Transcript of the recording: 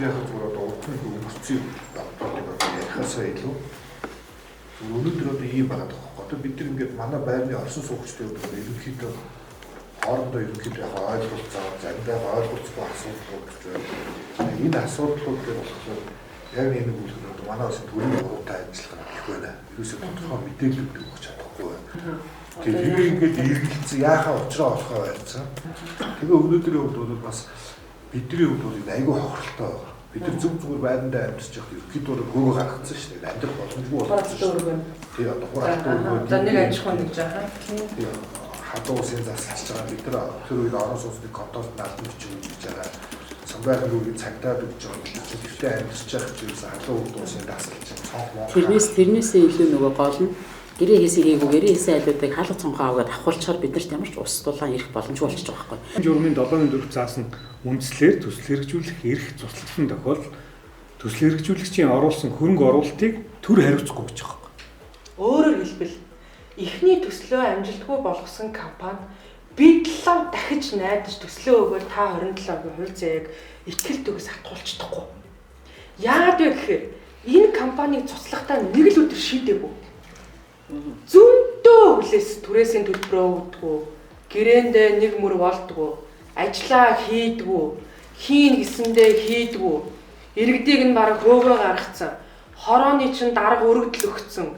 яхад зүгээр одоо урдны хөгжсөн бодлогыг ярихаасаа илүү өнөөдөр одоо ийм байгаа тоххой. Одоо бид нар ингээд манай байрны орсон суугчдын хувьд ерөнхийдөө хоорондоо ерөнхийдөө яг ойлголцоо, заримдаа ойлголцохгүй асуудал болж байна. Энэ асуудлууд дээр болохоор яг энэ бүлгүүд манай бас төрийн хуруутай ажиллах гэх байна. Ерөөсөө тодорхой мэдээлэл өгч чадахгүй байна. Тэгээ ингээд эргэлцсэн яахаа учраа болохоо байцсан. Тэгээ өнөөдрийн хувьд бол бас бидний хувьд бол айгүй хохиролтой байна. Бид нар зөв зүгээр байрандаа амьдарч явах ерөнхийдөө гөөгөө гаргацсан шүү дээ. Амьдрах боломжгүй болсон. Тий одоо хураалтаа. За нэг аж ахуйн нэг жаахан. Тий хадуу усын засалж байгаа бид нар тэр үед орон сууцны контролд наалдан бичиж өгч байгаа. Самбайхан руугийн цагтаад өгч байгаа. Тэгтээ амьдарч явах зүйлс халуун усын дасалж байгаа. Тэрнээсээ илүү нөгөө гол нь гэрээ хийсэн хийгүү гэрээ хийсэн айлуудыг хаалга цонхоо аваад авахулчаар бид нарт ямар ч ус дулаан ирэх боломжгүй болчихж байгаа байхгүй. Журмын 7-4 заасан үндслээр төсөл хэрэгжүүлэх эрх цуслагдсан тохиолдолд төсөл хэрэгжүүлэгчийн оруулсан хөрөнгө оруулалтыг төр хариуцахгүй гэж байгаа байхгүй. Өөрөөр хэлбэл эхний төслөө амжилтгүй болгосон компани бидлээ дахиж найдаж төслөө өгөөл та 27%-ийн хувь заяаг ихтгэл төгс хатгуулчихдаггүй. Яагаад вэ гэхээр энэ компаниг цуцлахтаа нэг л өдөр шийдээгүй. Зөндөө хүлээс түрээсийн төлбөрөө өгдөггүй, гэрээндээ нэг мөр болдгоо, ажлаа хийдгүү, хийн гэсэндээ хийдгүү, иргэдийг нь бараг хөөгөө гаргацсан, хорооны чинь дарга өргөдөл өгцөн,